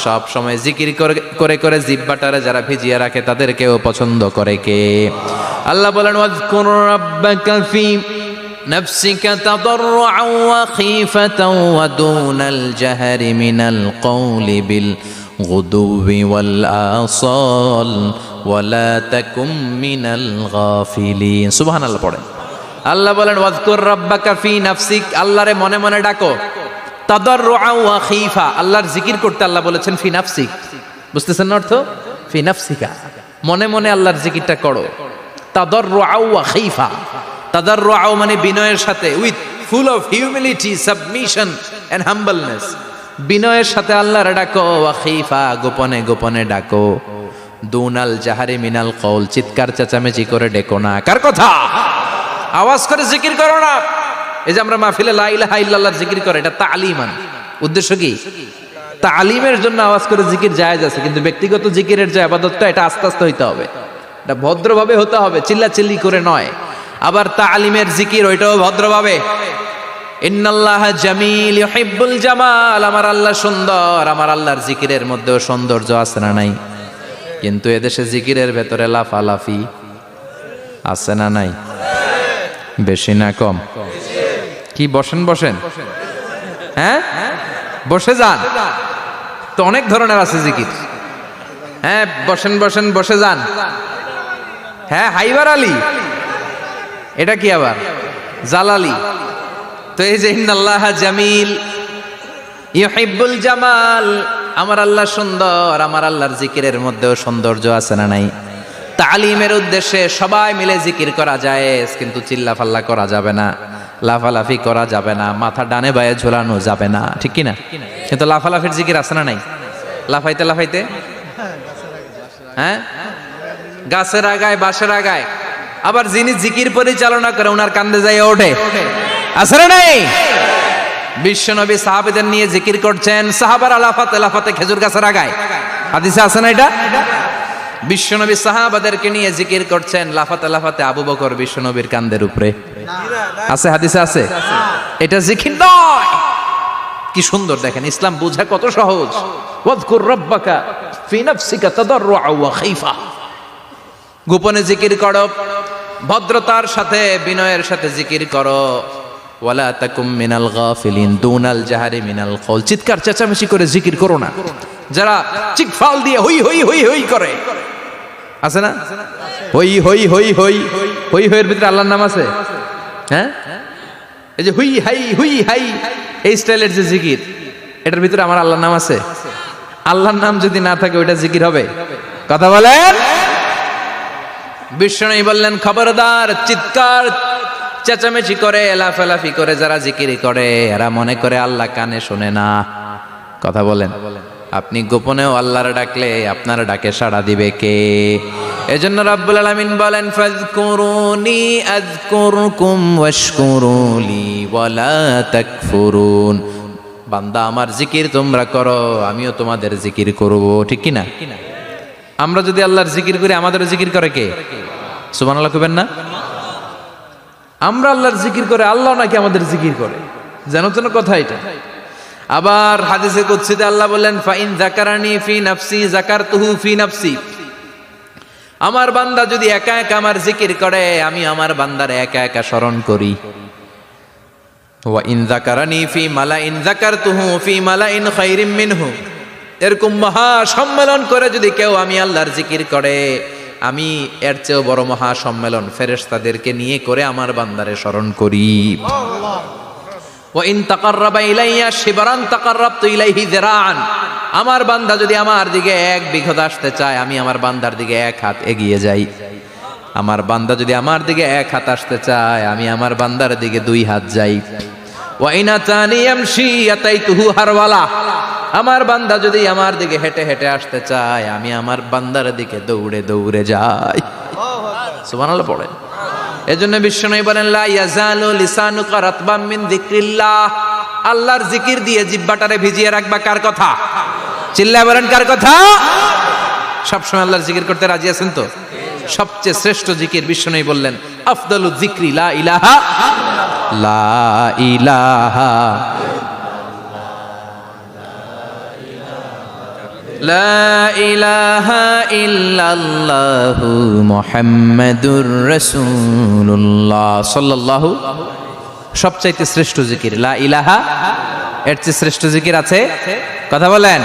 সব সময় জিকির করে করে জিহ্বাটারে যারা ভিজিয়ে রাখে তাদেরকেও পছন্দ করে কে? আল্লাহ বলেন ওয়াজকুর রাব্বাকা ফি নাফসিকা তাদাররুআন ওয়া খীফাতান ওয়া দুনাল জাহরি মিনাল কওলি বিল গুদুবি ওয়াল আসাল ওয়া লা তাকুম মিনাল গাফিলিন। সুবহানাল্লাহ পড়েন। আল্লাহ বলেন ওয়াজকুর রাব্বাকা ফি নাফসিক, আল্লাহরে মনে মনে ডাকো। তাদাররুআন ওয়া খীফা, আল্লাহর জিকির করতে আল্লাহ বলেছেন ফি নাফসিক। বুঝতেছেন না অর্থ? ফি নাফসিকা, মনে মনে আল্লাহর জিকিরটা করো। তাদাররুআন ওয়া খীফা, তাদাররুআন মানে বিনয়ের সাথে, with full of humility, submission and humbleness, বিনয়ের সাথে আল্লাহরে ডাকো। ওয়া খীফা, গোপনে গোপনে ডাকো। দুনাল জাহারি মিনাল কওল, চিৎকার চেঁচামেচি করে ডেকো না। কার কথা? আওয়াজ করে জিকির করো না। এই যে আমরা মাহফিলে লা ইলাহা ইল্লাল্লাহর জিকির করে, এটা তালিমান। উদ্দেশ্য কি? তালিমের জন্য আওয়াজ করে জিকির জায়েজ আছে, কিন্তু ব্যক্তিগত জিকিরের যে ইবাদতটা, এটা আস্তে আস্তে হইতে হবে, এটা ভদ্রভাবে হতে হবে, চিল্লাচিল্লি করে নয়। আবার তালিমের জিকির ওইটাও ভদ্রভাবে। ইন্নাল্লাহা জামিল ইউহিব্বুল জামাল, আমার আল্লাহ সুন্দর, আমার আল্লাহর জিকিরের মধ্যেও সৌন্দর্য আছে না নাই? কিন্তু এদেশে জিকিরের ভেতরে লাফালাফি আছে না নাই? বেশি না কম? কি বসেন বসেন, হ্যাঁ বসে যান তো, অনেক ধরনের আছে জিকির। হ্যাঁ বসেন বসেন, বসে যান। হ্যাঁ হাইবার আলী, এটা কি আবার জালালি? তো এই যে ইন্নাল্লাহা জামিল ইউহিব্বুল জামাল, আমার আল্লাহ সুন্দর, আমার আল্লাহর জিকিরের মধ্যেও সৌন্দর্য আছে না নাই? তালিমের উদ্দেশ্যে সবাই মিলে জিকির করা যায়, কিন্তু চিল্লাফাল্লা করা যাবে না, লাফালাফি করা যাবে না, মাথা ডানে বায়ে ঝোলানো যাবে না, ঠিক কি না? কিন্তু লাফালাফির জিকির আছে না নাই? লাফাইতে লাফাইতে, হ্যাঁ গাছের আগায় বাঁশের আগায়। আবার যিনি জিকির পরিচালনা করে ওনার কান্দে যায় ওঠে, আছে না নাই? বিশ্বনবী সাহাবীদের নিয়ে জিকির করছেন, সাহাবারা লাফাতে লাফাতে খেজুর গাছের আগায়। হাদিসে আছে না এটা? বিশ্বনবী সাহাবাদেরকে নিয়ে জিকির করছেন, লাফাতে লাফাতে আবু বকর বিশ্বনবীর কান্দের উপরে। আছে, হাদিসে আছে। এটা জিকির নয়। কি সুন্দর দেখেন, ইসলাম বুঝা কত সহজ। ওয়াজকুর রাব্বাকা ফি নাফসিকা তাদাররুআন ওয়া খীফা, গোপনে জিকির করো, ভদ্রতার সাথে বিনয়ের সাথে জিকির করো। ওয়ালা তাকুম মিনাল গাফিলিন, দুনাল জাহারি মিনাল কওল, চিৎকার চেঁচামেচি করে জিকির করো না। যারা চিকফাল দিয়ে হই হই হই হই করে, আছে না? হই হই হই হই হই হইয়ের ভিতরে আল্লাহর নাম আছে। হ্যাঁ এই যে হুই হাই হুই হাই, এই স্টাইলের যে জিকির, এটার ভিতরে আমার আল্লাহর নাম আছে? আল্লাহর নাম যদি না থাকে ওইটা জিকির হবে? কথা বলেন। বিষ্ণু বললেন খবরদার, চিৎকার চেঁচামেচি করে লাফালাফি করে যারা জিকির করে, এরা মনে করে আল্লাহ কানে শোনে না। কথা বলেন। আপনি গোপনেও আল্লাহর ডাকলে আপনার ডাকে সাড়া দিবে কে? এজন্য রাব্বুল আলামিন বলেন ফাযকুরুনি আযকুরকুম ওয়াশকুরুলি ওয়ালা তাকফুরুন। বান্দা আমার জিকির তোমরা করো, আমিও তোমাদের জিকির করব, ঠিক কি না? আমরা যদি আল্লাহর জিকির করি, আমাদেরও জিকির করে কে? সুবহানাল্লাহ কইবেন না? আমরা আল্লাহর জিকির করে, আল্লাহ নাকি আমাদের জিকির করে, জানো তো না কথা এটা? আবার হাদিসে কুদসিতে আল্লাহ বললেন ফাইন যাকারানি ফি নাফসি যাকারতুহু ফি নাফসি, আমার বান্দা যদি একা একা আমার জিকির করে, আমি আমার বান্দার একা একা স্মরণ করি। ওয়া ইন যাকারানি ফি মালাইন যাকারতুহু ফি মালাইন খায়রিম মিনহু, এরকম মহা সম্মেলন করে যদি কেউ আমি আল্লাহর জিকির করে, আমি এর চেয়েও বড় মহা সম্মেলন ফেরেশতাদেরকে নিয়ে করে আমার বান্দারে স্মরণ করি। ওয়া ইন তাকাররাবা ইলাইয়া শিবরান তাকাররাবতু ইলাইহি যিরাআন, আমার বান্দা যদি আমার দিকে এক বিঘত আসতে চায়, আমি আমার বান্দার দিকে এক হাত এগিয়ে যাই। আমার বান্দা যদি আমার দিকে এক হাত আসতে চায়, আমি আমার বান্দার দিকে দুই হাত যাই। ওয়া ইন আতানি ইয়ামশি আতাইতুহু হারওয়ালা, আমার বান্দা যদি আমার দিকে হেঁটে হেঁটে আসতে চায়, আমি আমার বান্দার দিকে দৌড়ে দৌড়ে যাই। সুবহানাল্লাহ পড়েন। এজন্য বিশ্বনবী বলেন লা ইয়াজালু লিসানুকা রাতবাম মিন যিকরিল্লাহ, আল্লাহর জিকির দিয়ে জিহ্বাটারে ভিজিয়ে রাখবা। কার কথা? চিল্লায় বলেন কার কথা? সবসময় আল্লাহর জিকির করতে রাজি আছেন তো? সবচেয়ে শ্রেষ্ঠ জিকির বিশ্বনবী বললেন আফদালু যিকরি লা ইলাহা লা ইলাহা লা ইলাহা ইল্লাল্লাহু মুহাম্মাদুর রাসূলুল্লাহ সাল্লাল্লাহু সবচাইতে শ্রেষ্ঠ জিকির লা ইলাহা, এর চেয়ে শ্রেষ্ঠ জিকির আছে? কথা বলেন।